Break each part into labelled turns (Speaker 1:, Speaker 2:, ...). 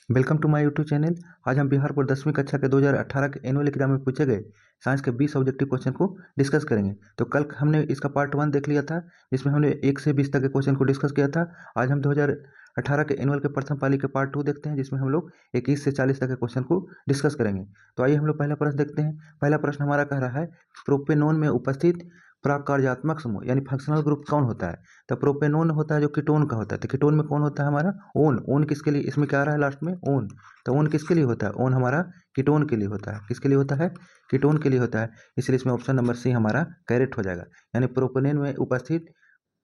Speaker 1: Welcome to my YouTube channel. आज हम Bihar board 10वीं कक्षा के 2018 के एनुअल एग्जाम में पूछे गए साइंस के 20 ऑब्जेक्टिव क्वेश्चन को डिस्कस करेंगे। तो कल हमने इसका पार्ट 1 देख लिया था, जिसमें हमने 1 से 20 तक के क्वेश्चन को डिस्कस किया था। आज हम 2018 के एनुअल के प्रथम पाली के पार्ट 2 देखते हैं, जिसमें हम लोग 21 से 40 तक के क्वेश्चन को डिस्कस करेंगे। तो आइए हम लोग पहला प्रश्न देखते हैं। पहला प्रश्न हमारा कह रहा है, प्रोपेनोन में उपस्थित प्राकार्यात्मक समूह यानी फंक्शनल ग्रुप कौन होता है। तो प्रोपेनोन होता है जो कीटोन का होता है। तो कीटोन में कौन होता है हमारा? ओन। ओन किसके लिए? इसमें क्या आ रहा है लास्ट में? ओन। तो ओन किसके लिए होता है? ओन हमारा कीटोन के लिए होता है। किसके लिए होता है? कीटोन के लिए होता है। इसलिए इसमें ऑप्शन नंबर सी हमारा करेक्ट हो जाएगा। यानी प्रोपेनोन में उपस्थित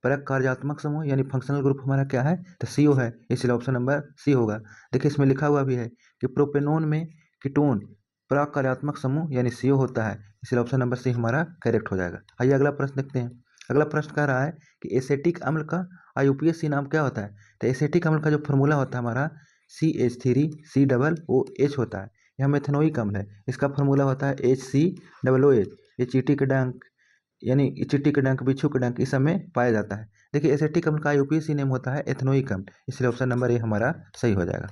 Speaker 1: परक कार्यात्मक समूह यानी फंक्शनल ग्रुप हमारा क्या है? तो सीओ है, इसलिए ऑप्शन नंबर सी होगा। देखिए इसमें लिखा हुआ भी है कि प्रोपेनोन में कीटोन परक कार्यात्मक समूह यानी सीओ होता है, इसलिए ऑप्शन नंबर सी हमारा करेक्ट हो जाएगा। आइए अगला प्रश्न देखते हैं। अगला प्रश्न कह रहा है कि एसेटिक अम्ल का आईयूपीएसी नाम क्या होता है। तो एसेटिक अम्ल का जो फॉर्मूला होता है हमारा CH3COOH होता है। यह मेथनोइक अम्ल है। इसका फॉर्मूला होता है HCOOH। ये चींटी के डंक यानी चींटी के डंक, बिच्छू के डंक, इस सब में पाया जाता है। देखिए एसेटिक अम्ल का यूपीएससी नेम होता है एथनोइक अम्ल, इसलिए ऑप्शन नंबर ए हमारा सही हो जाएगा।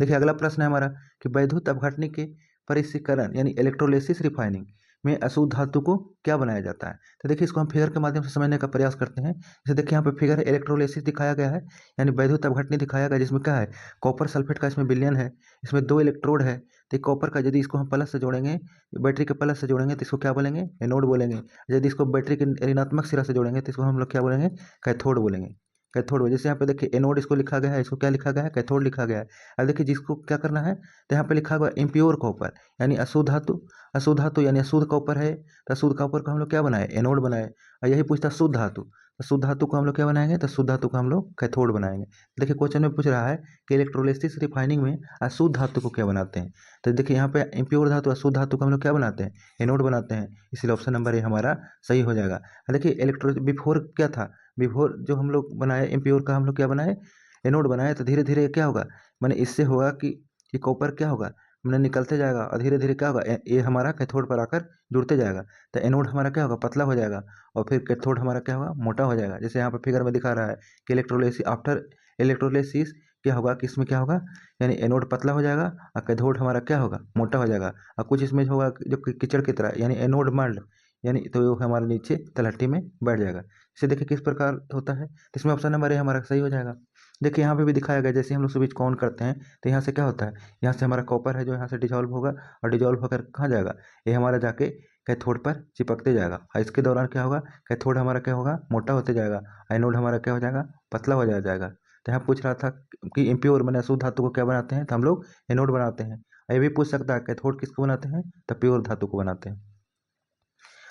Speaker 1: देखिए अगला प्रश्न है हमारा कि वैद्युत अपघटनी के परिष्करण यानी इलेक्ट्रोलिसिस रिफाइनिंग में अशुद्ध धातु को क्या बनाया जाता है। तो देखिए इसको हम फिगर के माध्यम से समझने का प्रयास करते हैं। जैसे देखिए यहाँ पे फिगर है, इलेक्ट्रोलिसिस दिखाया गया है यानी वैद्युत अपघटनी दिखाया गया है, जिसमें क्या है, कॉपर सल्फेट का इसमें विलयन है। इसमें 2 इलेक्ट्रोड है। तो कॉपर का यदि इसको हम प्लस से जोड़ेंगे, बैटरी के प्लस से जोड़ेंगे तो इसको क्या बोलेंगे? एनोड बोलेंगे। यदि इसको बैटरी के ऋणात्मक सिरा से जोड़ेंगे तो इसको हम लोग क्या बोलेंगे? कैथोड बोलेंगे। कैथोड। जैसे यहाँ पे देखिए एनोड इसको लिखा गया है, इसको क्या लिखा गया है? कैथोड लिखा गया है। अब देखिए जिसको क्या करना है, तो यहाँ पे लिखा हुआ इम्प्योर कॉपर यानी अशुद्ध धातु। अशुद्ध धातु यानी अशुद्ध कॉपर है, तो अशुद्ध कॉपर को हम लोग क्या बनाए? एनोड बनाए। और यही पूछता है शुद्ध धातु, तो शुद्ध धातु को हम लोग क्या बनाएंगे? तो शुद्ध धातु को हम लोग कैथोड बनाएंगे। देखिए क्वेश्चन में पूछ रहा है कि इलेक्ट्रोलिसिस रिफाइनिंग में अशुद्ध धातु को क्या बनाते हैं। तो देखिए यहाँ पे इम्प्योर धातु अशुद्ध धातु को हम लोग क्या बनाते हैं? एनोड बनाते हैं, इसलिए ऑप्शन नंबर ए हमारा सही हो जाएगा। देखिए इलेक्ट्रो बिफोर क्या था? बिफोर जो हम लोग बनाए इम्प्योर का, हम लोग क्या बनाए? एनोड बनाए। तो धीरे धीरे क्या होगा, मैंने इससे होगा कि ये कॉपर क्या होगा, मैंने निकलते जाएगा और धीरे धीरे क्या होगा, ये हमारा कैथोड पर आकर जुड़ते जाएगा। तो एनोड हमारा क्या होगा? पतला हो जाएगा, और फिर कैथोड हमारा क्या होगा? मोटा हो जाएगा। जैसे यहाँ पर फिगर में दिखा रहा है कि इलेक्ट्रोलिसिस आफ्टर इलेक्ट्रोलिसिस क्या होगा कि इसमें क्या होगा, यानी एनोड पतला हो जाएगा और कैथोड हमारा क्या होगा? मोटा हो जाएगा। और कुछ इसमें होगा जो कीचड़ की तरह, यानी एनोड मर्ड, यानी तो वो हमारे नीचे तलहटी में बैठ जाएगा। इसे देखिए किस प्रकार होता है, तो इसमें ऑप्शन नंबर ए हमारा सही हो जाएगा। देखिए यहाँ पे भी दिखाया गया, जैसे हम लोग स्विच को ऑन करते हैं तो यहाँ से क्या होता है, यहाँ से हमारा कॉपर है जो यहाँ से डिजॉल्व होगा, और डिजॉल्व होकर कहाँ जाएगा? ये हमारा जाके कैथोड पर चिपकते जाएगा। और इसके दौरान क्या होगा, कैथोड हमारा क्या होगा? मोटा होते जाएगा। एनोड हमारा क्या हो जाएगा? पतला हो जाएगा। तो यहाँ पूछ रहा था कि इम्प्योर मैंने अशुद्ध धातु को क्या बनाते हैं, तो हम लोग एनोड बनाते हैं। ये भी पूछ सकता है कैथोड किसको बनाते हैं, तो प्योर धातु को बनाते हैं।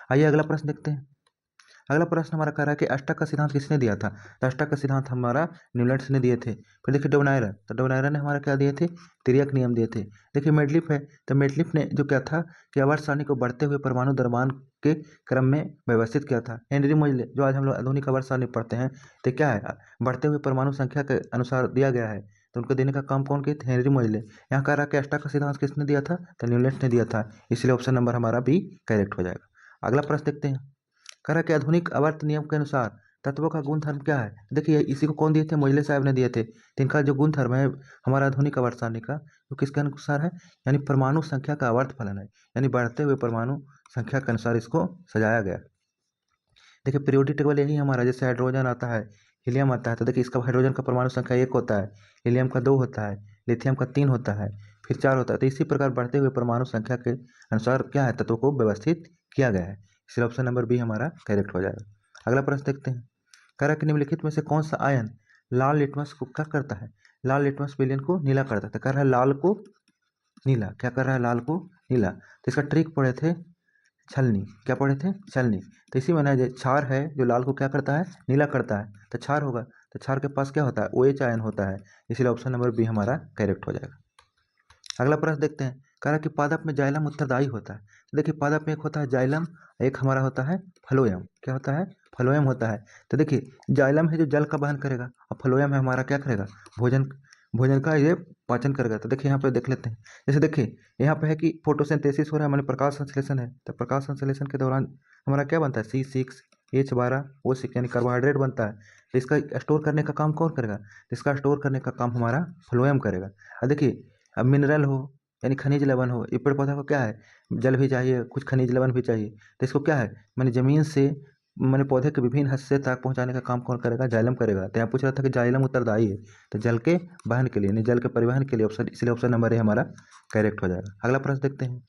Speaker 1: आइए अगला प्रश्न देखते हैं। अगला प्रश्न हमारा कह रहा है कि अष्टक का सिद्धांत किसने दिया था। तो अष्टक का सिद्धांत हमारा न्यूलैंड्स ने दिए थे। फिर देखिए डोनायरन, तो डोनायरन ने हमारा क्या दिए थे? तिर्यक नियम दिए थे। देखिए मेडलिफ है, तो मेडलिफ ने जो क्या था कि आवर्त सारणी को बढ़ते हुए परमाणु द्रव्यमान के क्रम में व्यवस्थित किया था। हेनरी मोजले, जो आज हम लोग आधुनिक आवर्त सारणी पढ़ते हैं, तो क्या है, बढ़ते हुए परमाणु संख्या के अनुसार दिया गया है। तो उनको देने का काम कौन किए थे? हेनरी मोजले। यहाँ कह रहा है कि अष्टक का सिद्धांत किसने दिया था, तो न्यूलैंड्स ने दिया था, इसलिए ऑप्शन नंबर हमारा बी करेक्ट हो जाएगा। अगला प्रश्न देखते हैं। कह रहा है कि आधुनिक आवर्त नियम के अनुसार तत्वों का गुणधर्म क्या है। देखिए इसी को कौन दिए थे? मोजले साहब ने दिए थे। तो इनका जो गुणधर्म है हमारा आधुनिक आवर्त सारणी का, वो किसके अनुसार है, यानी परमाणु संख्या का आवर्त फलन है, यानी बढ़ते हुए परमाणु संख्या के अनुसार इसको सजाया गया। देखिए पीरियोडिक टेबल यही हमारा, जैसे हाइड्रोजन आता है, हीलियम आता है, तो देखिए इसका हाइड्रोजन का परमाणु संख्या 1 होता है, हीलियम का 2 होता है, लिथियम का 3 होता है, फिर 4 होता है। तो इसी प्रकार बढ़ते हुए परमाणु संख्या के अनुसार क्या है, तत्वों को व्यवस्थित किया गया है, इसलिए ऑप्शन नंबर बी हमारा करेक्ट हो जाएगा। अगला प्रश्न देखते हैं। कह रहा है कि निम्नलिखित में से कौन सा आयन लाल लिटमस को क्या करता है, लाल लिटमस विलयन को नीला करता है। तो कह रहा है लाल को नीला, क्या कर रहा है? लाल को नीला। तो इसका ट्रिक पढ़े थे छलनी, क्या पढ़े थे? छलनी। तो इसी में ना जो क्षार है जो लाल को क्या करता है? नीला करता है, तो क्षार होगा। तो क्षार के पास क्या होता है? OH आयन होता है, इसलिए ऑप्शन नंबर बी हमारा करेक्ट हो जाएगा। अगला प्रश्न देखते हैं। कह रहा है कि पादप में जाइलम उत्तरदायी होता है। तो देखिए पादप में एक होता है जाइलम, एक हमारा होता है फ्लोएम। क्या होता है? फ्लोएम होता है। तो देखिए जाइलम है जो जल का वहन करेगा, और फ्लोएम है हमारा क्या करेगा? भोजन भोजन का ये पाचन करेगा। तो देखिए यहाँ पे देख लेते हैं। जैसे देखिए यहाँ पे है कि फोटोसिंथेसिस हो रहा है, माने प्रकाश संश्लेषण है, तो प्रकाश संश्लेषण के दौरान हमारा क्या बनता है? C6 H12O6 यानी कार्बोहाइड्रेट बनता है। तो इसका स्टोर करने का काम कौन करेगा? तो इसका स्टोर करने का काम हमारा फ्लोएम करेगा। अब देखिए, अब मिनरल हो यानी खनिज लवण हो, ये पेड़ पौधा को क्या है, जल भी चाहिए, कुछ खनिज लवण भी चाहिए। तो इसको क्या है, मैंने जमीन से मैंने पौधे के विभिन्न हिस्से तक पहुंचाने का काम कौन करेगा? जाइलम करेगा। तो यहाँ पूछ रहा था कि जाइलम उत्तरदायी है, तो जल के वहन के लिए यानी जल के परिवहन के लिए ऑप्शन, इसलिए ऑप्शन नंबर ए हमारा करेक्ट हो जाएगा। अगला प्रश्न देखते हैं।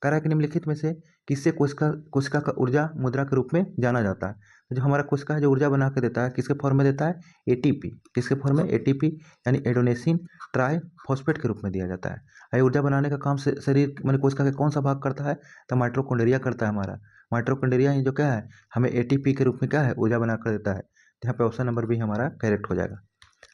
Speaker 1: कह रहा है कि निम्नलिखित में से किससे कोशिका का ऊर्जा मुद्रा के रूप में जाना जाता है? तो जो हमारा कोशिका है जो ऊर्जा बना के देता है, किसके फॉर्म में देता है? एटीपी। किसके फॉर्म में? एटीपी यानी एडोनेसिन ट्राई फॉस्फेट के रूप में दिया जाता है। ये ऊर्जा बनाने का काम शरीर मैंने कोशिका के कौन सा भाग करता है? तो माइटोकॉन्ड्रिया करता है हमारा। माइटोकॉन्ड्रिया ही जो क्या है, हमें एटीपी के रूप में क्या है, ऊर्जा बना कर देता है। तो यहाँ पे ऑप्शन नंबर बी हमारा करेक्ट हो जाएगा।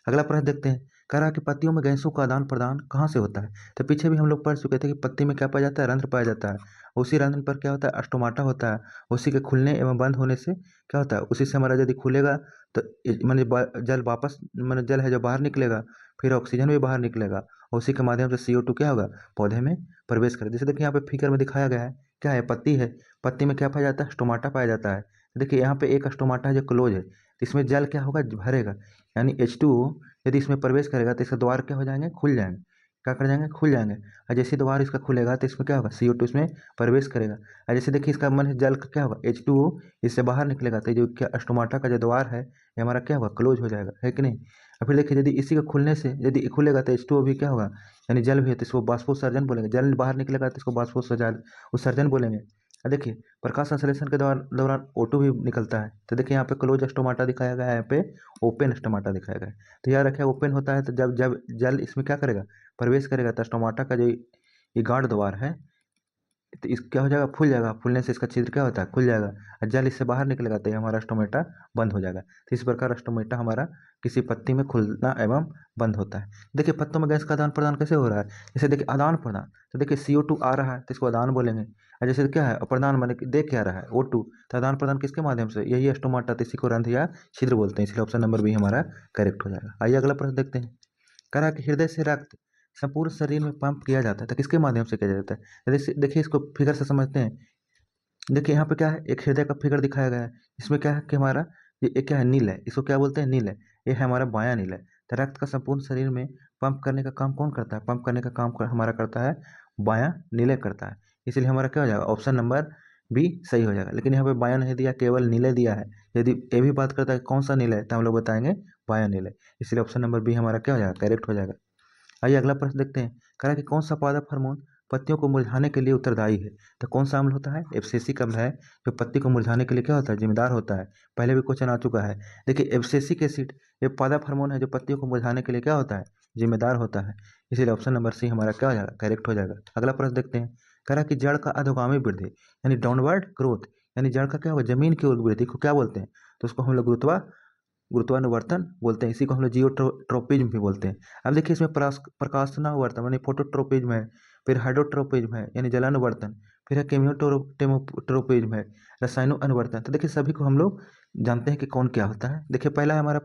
Speaker 1: अगला प्रश्न देखते हैं। कह रहा है कि पत्तियों में गैसों का आदान प्रदान कहाँ से होता है? तो पीछे भी हम लोग पढ़ चुके थे कि पत्ती में क्या पाया जाता है? रंध्र पाया जाता है। उसी रंध्र पर क्या होता है? स्टोमाटा होता है। उसी के खुलने एवं बंद होने से क्या होता है? उसी से हमारा यदि खुलेगा तो मैंने जल वापस मैंने जल है जो बाहर निकलेगा, फिर ऑक्सीजन भी बाहर निकलेगा, और उसी के माध्यम से CO2 क्या होगा? पौधे में प्रवेश करेगा। जैसे देखिए यहाँ पे फिगर में दिखाया गया है, क्या है? पत्ती है। पत्ती में क्या पाया जाता है? स्टोमाटा पाया जाता है। तो देखिए यहाँ पे एक स्टोमाटा है जो क्लोज है, तो इसमें जल क्या होगा? भरेगा, यानी H2O यदि इसमें प्रवेश करेगा तो इसका द्वार क्या हो जाएंगे? खुल जाएंगे। क्या कर जाएंगे? खुल जाएंगे। और जैसे द्वार इसका खुलेगा तो इसमें क्या होगा? CO2 इसमें प्रवेश करेगा। और जैसे देखिए इसका मन जल का क्या होगा? H2O इससे बाहर निकलेगा, तो जो क्या स्टोमाटा का जो द्वार है ये हमारा क्या होगा? क्लोज हो जाएगा, है कि नहीं? और फिर देखिए यदि इसी के खुलने से यदि खुलेगा तो H2O भी क्या होगा? यानी जल भी है तो इसको बाष्पोत्सर्जन बोलेंगे। जल बाहर निकलेगा तो इसको बाष्पोत्सर्जन बोलेंगे। और देखिए प्रकाश संश्लेषण के दौरान O2 भी निकलता है। तो देखिए यहाँ पे क्लोज स्टोमाटा दिखाया गया है, यहाँ पे ओपन स्टोमाटा दिखाया गया है। तो याद रखें ओपन होता है तो जब जब जल इसमें क्या करेगा? प्रवेश करेगा, तो स्टोमाटा का जो ये गाढ़ द्वार है तो इस क्या हो जाएगा? फूल जाएगा। फूलने से इसका छिद्र क्या होता है? खुल जाएगा, और जल इससे बाहर निकलेगा तो ये हमारा स्टोमेटा बंद हो जाएगा। तो इस प्रकार स्टोमेटा हमारा किसी पत्ती में खुलना एवं बंद होता है। देखिए पत्तों में गैस का आदान प्रदान कैसे हो रहा है? जैसे देखिए आदान प्रदान, तो देखिए CO2 आ रहा है तो इसको आदान बोलेंगे। और जैसे क्या है प्रदान, माने कि दे क्या रहा है? O2। तो आदान प्रदान किसके माध्यम से? यही स्टोमाटा, तो इसी को रंध्र या छिद्र बोलते हैं, इसलिए ऑप्शन नंबर बी हमारा करेक्ट हो जाएगा। आइए अगला प्रश्न देखते हैं। कह रहा है कि हृदय से रक्त संपूर्ण शरीर में पंप किया जाता है, तो किसके माध्यम से किया जाता है? देखिए इसको फिगर से समझते हैं। देखिए यहाँ पे क्या है, एक हृदय का फिगर दिखाया गया है। इसमें क्या है कि हमारा ये क्या है? नील है। इसको क्या बोलते हैं? नील है। ये है हमारा बायां नील है। तो रक्त का संपूर्ण शरीर में पंप करने का काम कौन करता है? पंप करने का काम हमारा करता है बायां नीले करता है। इसलिए हमारा क्या हो जाएगा? ऑप्शन नंबर बी सही हो जाएगा। लेकिन यहाँ पे बायां नहीं दिया, केवल नीले दिया है। यदि ये भी बात करता है कौन सा नील है, तो हम लोग बताएंगे बायां नील है। इसलिए ऑप्शन नंबर बी हमारा क्या हो जाएगा? करेक्ट हो जाएगा। आइए अगला प्रश्न देखते हैं। कह रहा है कि कौन सा पादप हार्मोन पत्तियों को मुरझाने के लिए उत्तरदायी है? तो कौन सा अम्ल होता है? एब्सिसिक अम्ल है, जो पत्ती को मुरझाने के लिए क्या होता है? जिम्मेदार होता है। पहले भी क्वेश्चन आ चुका है। देखिए एब्सिसिक एसिड ये पादप हार्मोन है जो पत्तियों को मुरझाने के लिए क्या होता है? जिम्मेदार होता है। इसीलिए ऑप्शन नंबर सी हमारा क्या हो जाएगा? करेक्ट हो जाएगा। अगला प्रश्न देखते हैं। कह रहा है कि जड़ का अधोगामी वृद्धि यानी डाउनवर्ड ग्रोथ, यानी जड़ का क्या होगा? जमीन की ओर वृद्धि को क्या बोलते हैं? तो उसको हम लोग गुरुत्वानुवर्तन बोलते हैं। इसी को हम लोग जियोट्रोपिज्म भी बोलते हैं। अब देखिए इसमें प्रकाशनावर्तन यानी फोटोट्रोपिज्म है, फिर हाइड्रोट्रोपिज्म है यानी जलानुवर्तन, फिर है केमियोट्रोपिज्म है, रसायनो अनुवर्तन। तो देखिए सभी को हम लोग जानते हैं कि कौन क्या होता है। देखिए पहला है हमारा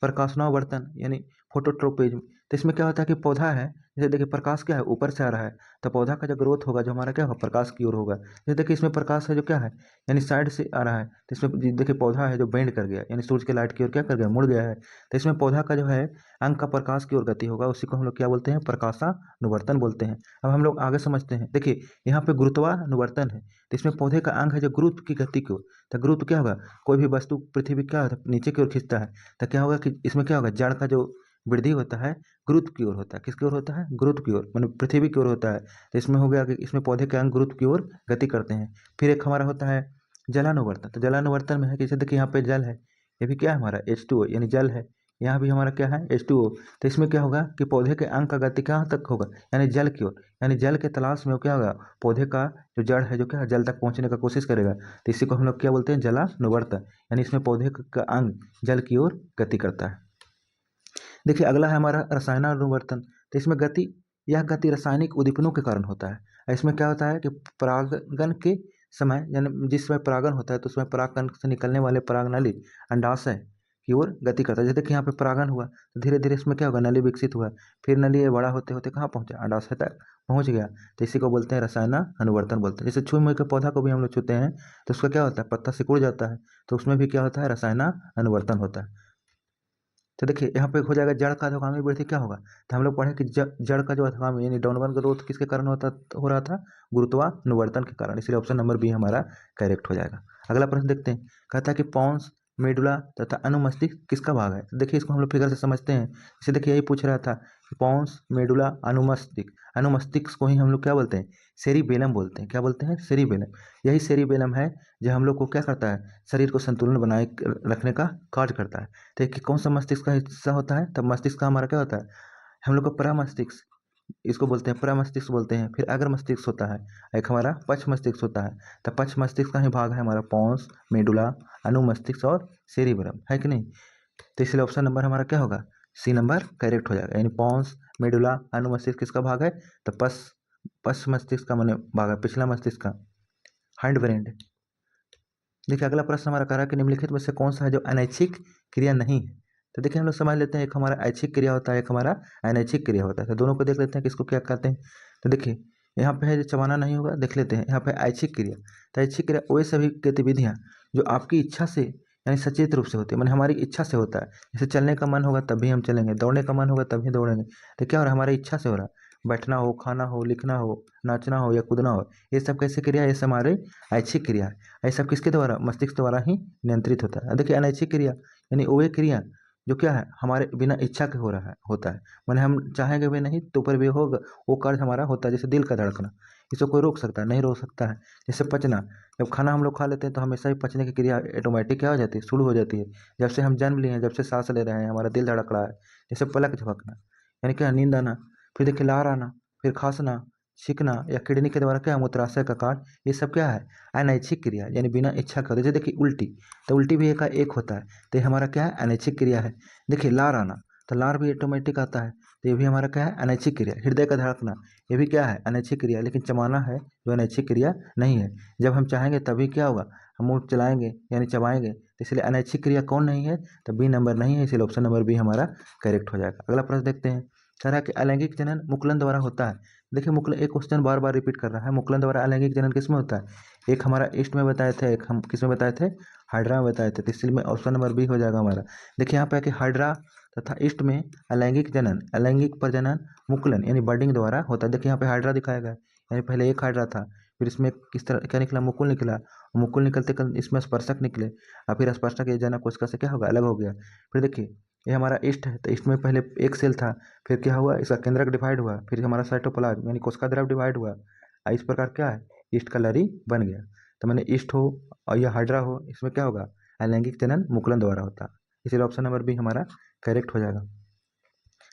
Speaker 1: प्रकाशनावर्तन यानी फोटोट्रोपिज्म। तो इसमें क्या होता है कि पौधा है, जैसे देखिए प्रकाश क्या है? ऊपर से आ रहा है, तो पौधा का जो ग्रोथ होगा जो हमारा क्या होगा? प्रकाश की ओर होगा। जैसे देखिए इसमें प्रकाश है जो क्या है, यानी साइड से आ रहा है, तो इसमें देखिए पौधा है जो बेंड कर गया, यानी सूरज के लाइट की ओर क्या कर गया? मुड़ गया है। तो इसमें पौधा का जो है अंग का प्रकाश की ओर गति होगा, उसी को हम लोग क्या बोलते हैं? प्रकाशानुवर्तन बोलते हैं। अब हम लोग आगे समझते हैं। देखिए यहाँ पे गुरुत्वानुवर्तन है, तो इसमें पौधे का अंग है जो गुरुत्व की गति की ओर, तो गुरुत्व क्या होगा? कोई भी वस्तु पृथ्वी क्या होता है? नीचे की ओर खींचता है, तो क्या होगा कि इसमें क्या होगा? जड़ का जो वृद्धि होता है गुरुत्व की ओर होता है। किसकी ओर होता है? गुरुत्व की ओर, मतलब पृथ्वी की ओर होता है। तो इसमें हो गया कि इसमें पौधे के अंग गुरुत्व की ओर गति करते हैं। फिर एक हमारा होता है जलानुवर्तन। तो जलानुवर्तन में है कि जैसे देखिए यहाँ पे जल है, ये भी क्या है हमारा? H2O यानी जल है। यहाँ भी हमारा क्या है? H2O। तो इसमें क्या होगा कि पौधे के अंग का गति कहाँ तक होगा? यानी जल की ओर, यानी जल के तलाश में वो क्या होगा? पौधे का जो जड़ है जो क्या है? जल तक पहुंचने का कोशिश करेगा। तो इसी को हम लोग क्या बोलते हैं? जलानुवर्तन। यानी इसमें पौधे का अंग जल की ओर गति करता है। देखिए अगला है हमारा रसायनानुवर्तन। तो इसमें यह गति रासायनिक उद्दीपनों के कारण होता है। इसमें क्या होता है कि परागन के समय, यानी जिस समय परागन होता है तो उसमें परागकण से निकलने वाले परागनली अंडाशय की ओर गति करता है। जैसे देखिए यहाँ पे परागन हुआ तो धीरे धीरे इसमें क्या होगा? नली विकसित हुआ, फिर नली ये बड़ा होते होते कहाँ पहुँचा? अंडाशय तक पहुंच गया, तो इसी को बोलते हैं रसायन अनुवर्तन बोलते हैं। जैसे छुई के पौधा को भी हम लोग छूते हैं तो उसका क्या होता है, पत्ता सिकुड़ जाता है, तो उसमें भी क्या होता है, रसायन अनुवर्तन होता है। तो देखिए यहाँ पे हो जाएगा जड़ का अधोगामी वृद्धि क्या होगा, तो हम लोग पढ़े कि जड़ का जो अधोगामी यानी डाउनवर्ड ग्रोथ किसके कारण हो रहा था, गुरुत्वानुवर्तन के कारण, इसलिए ऑप्शन नंबर बी हमारा करेक्ट हो जाएगा। अगला प्रश्न देखते हैं, कहता है कि पॉन्स मेडुला तथा अनुमस्तिष्क किसका भाग है। तो देखिए इसको हम लोग फिगर से समझते हैं। जैसे देखिए यही पूछ रहा था कि पॉन्स मेडुला अनुमस्तिष्क, अनुमस्तिष्क को ही हम लोग क्या बोलते हैं, सेरिबेलम बोलते हैं। क्या बोलते हैं, सेरिबेलम। यही सेरिबेलम है जो हम लोग को क्या करता है, शरीर को संतुलन बनाए रखने का कार्य करता है। तो कि कौन सा मस्तिष्क का हिस्सा होता है, तब मस्तिष्क का हमारा क्या होता है, हम लोग को प्रमस्तिष्क, इसको बोलते हैं प्रमस्तिष्क बोलते हैं। फिर अग्र मस्तिष्क होता है, एक हमारा पक्ष मस्तिष्क होता है। तो पक्ष मस्तिष्क का ही भाग है हमारा पॉन्स मेडुला अनुमस्तिष्क और सेरिबेलम, है कि नहीं। तो इसलिए ऑप्शन नंबर हमारा क्या होगा, सी नंबर करेक्ट हो जाएगा। यानी पॉन्स मेडुला अनुमस्तिष्क किसका भाग है, तो पश्च मस्तिष्क का मैंने भाग है, पिछला मस्तिष्क का, हाइंड ब्रेन। देखिए अगला प्रश्न हमारा कह रहा है कि निम्नलिखित में से कौन सा है जो अनैच्छिक क्रिया नहीं है। तो देखिए हम लोग समझ लेते हैं, एक हमारा ऐच्छिक क्रिया होता है, एक हमारा अनैच्छिक क्रिया होता है। तो दोनों को देख लेते हैं कि इसको क्या कहते हैं। तो देखिए यहाँ पे है जो चबाना नहीं होगा, देख लेते हैं यहाँ पे ऐच्छिक क्रिया। तो ऐच्छिक क्रिया वे सभी गतिविधियाँ जो आपकी इच्छा से यानी सचेत रूप से होती है, मैंने हमारी इच्छा से होता है। जैसे चलने का मन होगा तभी हम चलेंगे, दौड़ने का मन होगा तभी दौड़ेंगे। तो क्या हो रहा है, हमारी इच्छा से हो रहा है। बैठना हो, खाना हो, लिखना हो, नाचना हो या कूदना हो, ये सब कैसे क्रिया है, ये सब हमारे ऐच्छिक क्रिया है। ये सब किसके द्वारा, मस्तिष्क द्वारा ही नियंत्रित होता है। देखिए अनैच्छिक क्रिया यानी वो क्रिया जो क्या है, हमारे बिना इच्छा के हो रहा है, होता है, मैंने हम चाहेंगे भी नहीं तो पर भी होगा, वो कार्य हमारा होता है। जैसे दिल का धड़कना, इसको कोई रोक सकता है, नहीं रोक सकता है। जैसे पचना, जब खाना हम लोग खा लेते हैं तो हमेशा ही पचने की क्रिया ऑटोमेटिक क्या हो जाती है, शुरू हो जाती है। जब से हम जन्म लिए हैं, जब से सांस ले रहे हैं, हमारा दिल धड़क रहा है। जैसे पलक झपकना यानी क्या, नींद आना, फिर देखिए लहर आना, फिर खांसना, छींकना या किडनी के द्वारा क्या, मूत्राशय का कार्य, ये सब क्या है, अनैच्छिक क्रिया यानी बिना इच्छा का। जैसे देखिए उल्टी, तो उल्टी भी एक होता है, तो ये हमारा क्या है, अनैच्छिक क्रिया है। देखिए लार आना, तो लार भी ऑटोमेटिक आता है, तो ये भी हमारा क्या है, अनैच्छिक क्रिया। हृदय का धड़कना, ये भी क्या है, अनैच्छिक क्रिया। लेकिन चबाना है जो अनैच्छिक क्रिया नहीं है। जब हम चाहेंगे तभी क्या होगा, हम मुंह चलाएंगे यानी चबाएंगे, तो इसलिए अनैच्छिक क्रिया कौन नहीं है, तो बी नंबर नहीं है, इसलिए ऑप्शन नंबर बी हमारा करेक्ट हो जाएगा। अगला प्रश्न देखते हैं, कह रहा है कि अलैंगिक जनन मुकुलन द्वारा होता है। देखिए मुकुलन, एक क्वेश्चन बार बार रिपीट कर रहा है, मुकुलन द्वारा अलैंगिक जनन किस में होता है। एक हमारा ईस्ट में बताए थे, एक हम किस में बताए थे, हाइड्रा में बताए थे, तो इसलिए में ऑप्शन नंबर बी हो जाएगा हमारा। देखिए यहाँ पे है कि हाइड्रा तथा ईस्ट में अलैंगिक जनन, अलैंगिक प्रजनन मुकुलन यानी बर्डिंग द्वारा होता है। देखिए यहाँ पे हाइड्रा दिखाया गया है, यानी पहले एक हाइड्रा था, फिर इसमें किस तरह क्या निकला, मुकुल निकला, मुकुल निकलते इसमें स्पर्शक निकले, और फिर स्पर्शक ये जनक कोशिका से क्या होगा, अलग हो गया। फिर देखिए ये हमारा ईस्ट है, तो ईस्ट में पहले एक सेल था, फिर क्या हुआ, इसका केंद्रक डिवाइड हुआ, फिर हमारा साइटोप्लाज्म यानी कोशिका द्रव डिवाइड हुआ, इस प्रकार क्या है, ईस्ट का लरी बन गया। तो मैंने ईस्ट हो और यह हाइड्रा हो, इसमें क्या होगा, अलैंगिक जनन मुकुलन द्वारा होता है, इसलिए ऑप्शन नंबर बी हमारा करेक्ट हो जाएगा।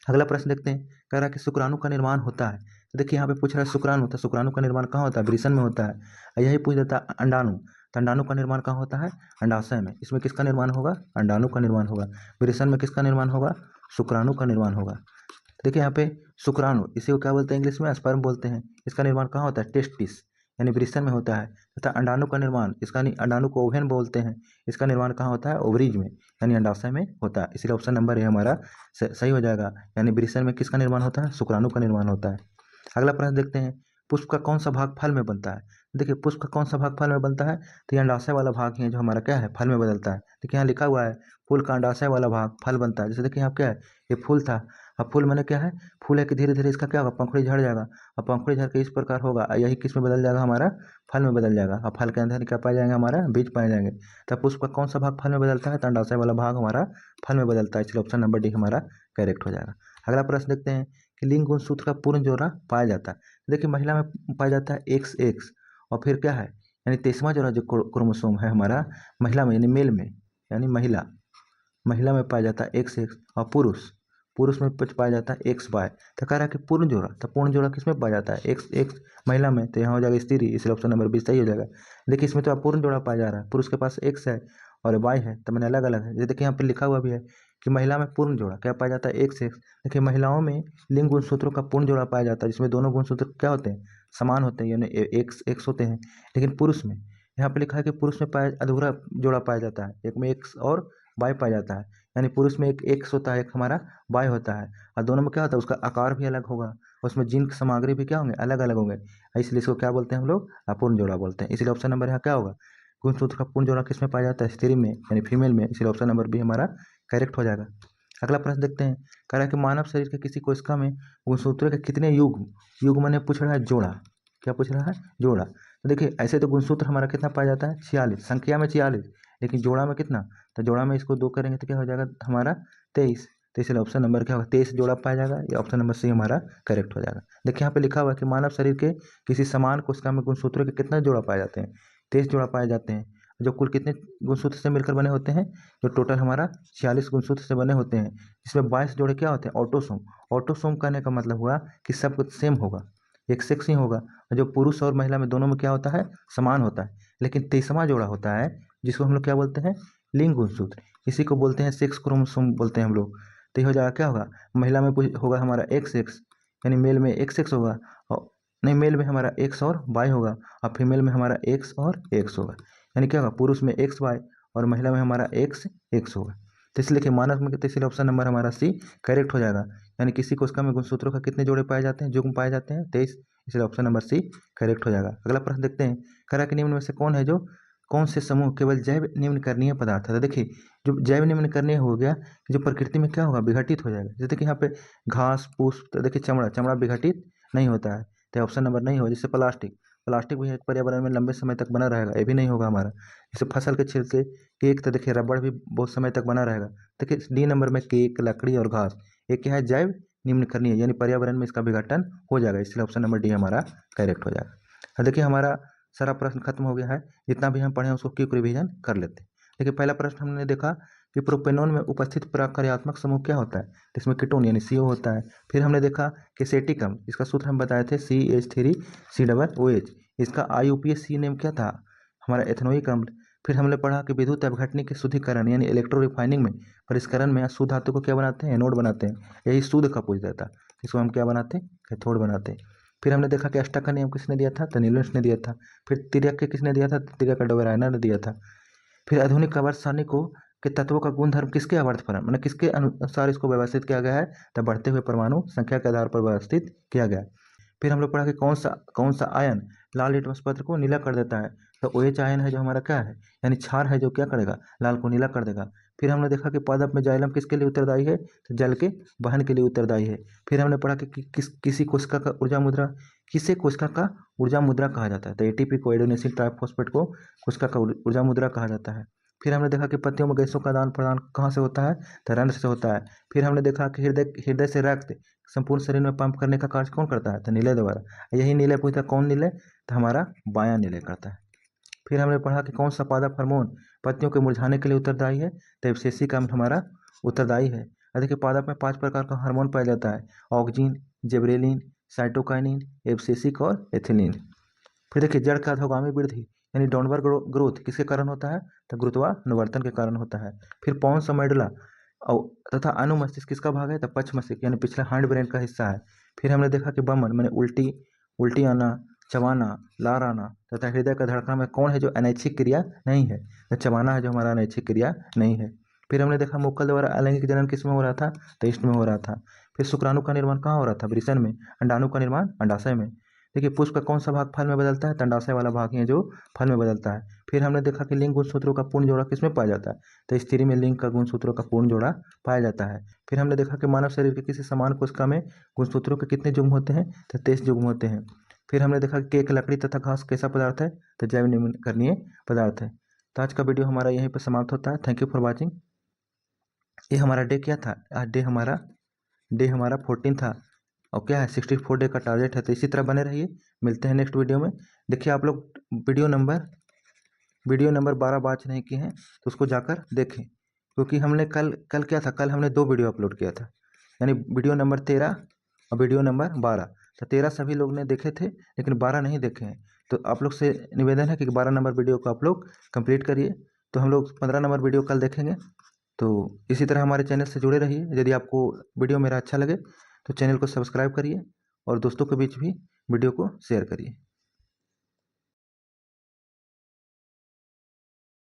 Speaker 1: अगला प्रश्न देखते हैं, कह रहा है कि शुक्राणु का निर्माण होता है। तो देखिए यहाँ पे पूछ रहा है शुक्राणु, तो शुक्राणु का निर्माण कहाँ होता है, वृषण में होता है। और यही पूछ देता है अंडाणु, तो अंडाणु का निर्माण कहाँ होता है, अंडाशय में। इसमें किसका निर्माण होगा, अंडाणु का निर्माण होगा। वृषण में किसका निर्माण होगा, शुक्राणु का निर्माण होगा। देखिए यहाँ पे शुक्राणु, इसी को क्या बोलते हैं इंग्लिश में, स्पर्म बोलते हैं। इसका निर्माण कहाँ होता है, टेस्टिस यानी वृषण में होता है। तथा अंडाणु का निर्माण, इसका अंडाणु को ओवेन बोलते हैं, इसका निर्माण कहाँ होता है, ओवरीज में यानी अंडाशय में होता है। इसलिए ऑप्शन नंबर ए हमारा सही हो जाएगा, यानी वृषण में किसका निर्माण होता है, शुक्राणु का निर्माण होता है। अगला प्रश्न देखते हैं, पुष्प का कौन सा भाग फल में बनता है। देखिए पुष्प का कौन सा भाग फल में बनता है, तो ये अंडाशय वाला भाग ही है जो हमारा क्या है, फल में बदलता है। देखिए यहाँ लिखा हुआ है फूल का अंडाशय वाला भाग फल बनता है। जैसे देखिए यहाँ क्या है, ये फूल था, अब फूल मैंने क्या है, फूल है कि धीरे धीरे इसका क्या होगा, पंखुड़ी झड़ जाएगा, और पंखुड़ी झड़ के इस प्रकार होगा, यही किस में बदल जाएगा, हमारा फल में बदल जाएगा, और फल के अंदर क्या पाए जाएंगे, हमारा बीज पाए जाएंगे। तब पुष्प का कौन सा भाग फल में बदलता है, तो अंडाशय वाला भाग हमारा फल में बदलता है, इसलिए ऑप्शन नंबर डी हमारा करेक्ट हो जाएगा। अगला प्रश्न देखते हैं कि लिंग गुणसूत्र का पूर्ण जोड़ा पाया जाता है। देखिए महिला में पाया जाता है एक्स एक्स, और फिर क्या है, यानी 23वां जोड़ा जो क्रोमोसोम है हमारा महिला में यानी मेल में, यानी महिला महिला में पाया जाता है एक्स एक्स, और पुरुष पुरुष में पाया जाता है एक्स वाई। तो कह रहा है कि पूर्ण जोड़ा, तो पूर्ण जोड़ा किस में पाया जाता है, एक्स एक्स महिला में, तो यहाँ हो जाएगा स्त्री, इसलिए ऑप्शन नंबर बी सही हो जाएगा। देखिए इसमें तो पूर्ण जोड़ा पाया जा रहा है, पुरुष के पास एक्स है और वाई है, तो मैंने अलग अलग है। जैसे देखिए यहाँ पे लिखा हुआ भी है कि महिला में पूर्ण जोड़ा क्या पाया जाता है, एक्स एक्स। देखिए महिलाओं में लिंग गुणसूत्रों का पूर्ण जोड़ा पाया जाता है, जिसमें दोनों गुणसूत्र क्या होते हैं, समान होते हैं, यानी एक्स एक्स होते हैं। लेकिन पुरुष में यहाँ पे लिखा है कि पुरुष में पाया अधूरा जोड़ा पाया जाता है, एक में एक्स और वाई पाया जाता है, यानी पुरुष में एक एक्स होता है, एक हमारा वाई होता है, और दोनों में क्या होता है, उसका आकार भी अलग होगा, उसमें जिंक सामग्री भी क्या होंगे, अलग अलग होंगे, इसलिए इसको क्या बोलते हैं हम लोग, अपूर्ण जोड़ा बोलते हैं। इसलिए ऑप्शन नंबर यहाँ क्या होगा, गुणसूत्र का पूर्ण जोड़ा किसमें पाया जाता है, स्त्री में यानी फीमेल में, इसलिए ऑप्शन नंबर बी हमारा करेक्ट हो जाएगा। अगला प्रश्न देखते हैं, कह रहा है कि मानव शरीर के किसी कोशिका में गुणसूत्रों के कितने युग्म, युग्म ने पूछ रहा है जोड़ा, क्या पूछ रहा है, जोड़ा। तो देखिए ऐसे तो गुणसूत्र हमारा कितना पाया जाता है, 46, संख्या में 46, लेकिन जोड़ा में कितना, तो जोड़ा में इसको 2 करेंगे तो क्या हो जाएगा हमारा 23, तो इसलिए ऑप्शन नंबर क्या होगा, 23 जोड़ा पाया जाएगा, ये ऑप्शन नंबर सी हमारा करेक्ट हो जाएगा। देखिए यहाँ पे लिखा हुआ है कि मानव शरीर के किसी समान कोशिका में गुणसूत्रों के कितने जोड़ा पाए जाते हैं, 23 जोड़ा पाए जाते हैं, जो कुल कितने गुणसूत्र से मिलकर बने होते हैं, जो टोटल हमारा 46 गुणसूत्र से बने होते हैं, जिसमें 22 जोड़े क्या होते हैं, ऑटोसोम। ऑटोसोम कहने का मतलब हुआ कि सब कुछ सेम होगा, एक सेक्स ही होगा, और जो पुरुष और महिला में दोनों में क्या होता है, समान होता है। लेकिन 23वां जोड़ा होता है जिसको हम लोग क्या बोलते हैं, लिंग गुणसूत्र, इसी को बोलते हैं सेक्स क्रोमोसोम बोलते हैं हम लोग। तो ये हो जाएगा क्या होगा, महिला में होगा हमारा एक्स एक्स, यानी मेल में एक्स एक्स होगा, और नहीं मेल में हमारा एक्स और वाई होगा, और फीमेल में हमारा एक्स और एक्स होगा, यानी क्या होगा, पुरुष में एक्स वाई और महिला में हमारा एक्स एक्स होगा। तो इसलिए कि मानव में, तो इसलिए ऑप्शन नंबर हमारा सी करेक्ट हो जाएगा। यानी किसी कोशिका में गुणसूत्रों का कितने जोड़े पाए जाते हैं, युग्म पाए जाते हैं, 23, इसलिए ऑप्शन नंबर सी करेक्ट हो जाएगा। अगला प्रश्न देखते हैं, कह रहा है कि निम्न में से कौन है जो, कौन से समूह केवल जैव निम्न करणीय पदार्थ है। तो देखिए जो जैव निम्न करणीय हो गया, जो प्रकृति में क्या होगा, विघटित हो जाएगा। जैसे कि यहाँ पे घास पुष्प, तो देखिए चमड़ा, चमड़ा विघटित नहीं होता है, तो ऑप्शन नंबर नहीं होगा। जैसे प्लास्टिक, प्लास्टिक भी एक पर्यावरण में लंबे समय तक बना रहेगा, ये भी नहीं होगा हमारा। जैसे फसल के छिलके, केक, तो देखिए रबड़ भी बहुत समय तक बना रहेगा। देखिए डी नंबर में केक, लकड़ी और घास, ये क्या है, जैव निम्न करणीय, यानी पर्यावरण में इसका विघटन हो जाएगा, इसलिए ऑप्शन नंबर डी हमारा करेक्ट हो जाएगा। अब देखिए हमारा सारा प्रश्न खत्म हो गया है, जितना भी हम पढ़े हैं उसको क्विक रिवीजन कर लेते हैं। देखिए पहला प्रश्न हमने देखा कि प्रोपेनॉन में उपस्थित प्रकार्यात्मक समूह क्या होता है, तो इसमें कीटोन यानी CO होता है। फिर हमने देखा कि एसेटिक अम्ल, इसका सूत्र हम बताए थे CH3COOH, इसका IUPAC नेम क्या था, हमारा एथेनोइक अम्ल। फिर हमने पढ़ा कि विद्युत अपघटनी के शुद्धिकरण यानी इलेक्ट्रो रिफाइनिंग में, परिष्करण में शुद्ध धातु को क्या बनाते हैं, एनोड बनाते हैं, यही शुद्ध का पूछ देता, इसको हम क्या बनाते हैं, कैथोड बनाते हैं। फिर हमने देखा कि अष्टक का नियम किसने दिया था, तो नीलंस ने दिया था। फिर तिर्यक के किसने दिया था, तिर्यक का डोबेरायनर ने दिया था। फिर आधुनिक आवर्तसारणी को के तत्वों का गुणधर्म किसके आवर्तफलन, मतलब किसके अनुसार इसको व्यवस्थित किया गया है, तो बढ़ते हुए परमाणु संख्या के आधार पर व्यवस्थित किया गया है। फिर हम लोग पढ़ा कि कौन सा आयन लाल लिटमस पत्र को नीला कर देता है, तो OH आयन है जो हमारा क्या है, यानी क्षार है, जो क्या करेगा, लाल को नीला कर देगा। फिर हमने देखा कि पादप में जाइलम किसके लिए उत्तरदायी है, तो जल के वहन के लिए उत्तरदायी है। फिर हमने पढ़ा कि किसी कोशिका का ऊर्जा मुद्रा, किसे कोशिका का ऊर्जा मुद्रा कहा जाता है, तो ATP को, एडेनोसिन ट्राइफॉस्फेट को कोशिका का ऊर्जा मुद्रा कहा जाता है। फिर हमने देखा कि पत्तियों में गैसों का आदान प्रदान कहाँ से होता है, तो रंध्र से होता है। फिर हमने देखा कि हृदय से रक्त संपूर्ण शरीर में पंप करने का कार्य कौन करता है, तो नीले द्वारा, यही नीले पूछता कौन नीले, तो हमारा बायां नीले करता है। फिर हमने पढ़ा कि कौन सा पादप हार्मोन पत्तियों के मुरझाने के लिए उत्तरदायी है, तो एब्सेसिक अम्ल हमारा उत्तरदायी है। और देखिए पादप में 5 प्रकार का हार्मोन पाया जाता है, ऑक्जिन, जिबरेलिन, साइटोकाइनिन, एब्सेसिक और एथिलीन। फिर देखिए जड़ का अधोगामी वृद्धि यानी डाउनवर्ड ग्रोथ किसके कारण होता है, तो गुरुत्वानुवर्तन के कारण होता है। फिर पॉन्स मेडुला और तथा अनुमस्तिष्क किसका भाग है, तो पक्ष मस्तिष्क यानी पिछला हाइंड ब्रेन का हिस्सा है। फिर हमने देखा कि बमन मैंने उल्टी, उल्टी आना, चबाना, लार आना, तथा हृदय का धड़कन में कौन है जो अनैच्छिक क्रिया नहीं है, तो चबाना है जो हमारा अनैच्छिक क्रिया नहीं है। फिर हमने देखा मुक्कल द्वारा अलैंगिक जनन किस में हो रहा था, तो ईस्ट में हो रहा था। फिर शुक्राणु का निर्माण कहाँ हो रहा था, वृषण में। अंडाणु का निर्माण अंडाशय में। देखिए पुष्प का कौन सा भाग फल में बदलता है, तो अंडाशय वाला भाग ही है जो फल में बदलता है। फिर हमने देखा कि लिंग गुणसूत्रों का पूर्ण जोड़ा किसमें पाया जाता है, तो स्त्री में लिंग का गुणसूत्रों का पूर्ण जोड़ा पाया जाता है। फिर हमने देखा कि मानव शरीर के किसी समान कोशिका में गुणसूत्रों के कितने युग्म होते हैं, तो 23 युग्म होते हैं। फिर हमने देखा कि केक, लकड़ी तथा घास कैसा पदार्थ है, तो जैव निम्न करणीय पदार्थ है। तो आज का वीडियो हमारा यहीं पर समाप्त होता है। Thank you for watching. ये हमारा डे क्या था, आज डे हमारा 14 था, और क्या है 64 डे का टारगेट है। तो इसी तरह बने रहिए, मिलते हैं नेक्स्ट वीडियो में। देखिए आप लोग वीडियो नंबर 12 वॉच नहीं किए हैं तो उसको जाकर देखें, क्योंकि हमने कल क्या था, कल हमने 2 वीडियो अपलोड किया था, यानी वीडियो नंबर 13 और वीडियो नंबर 12। तो 13 सभी लोग ने देखे थे, लेकिन 12 नहीं देखे हैं। तो आप लोग से निवेदन है कि 12 नंबर वीडियो को आप लोग कंप्लीट करिए। तो हम लोग 15 नंबर वीडियो कल देखेंगे। तो इसी तरह हमारे चैनल से जुड़े रहिए। यदि आपको वीडियो मेरा अच्छा लगे तो चैनल को सब्सक्राइब करिए, और दोस्तों के बीच भी वीडियो को शेयर करिए।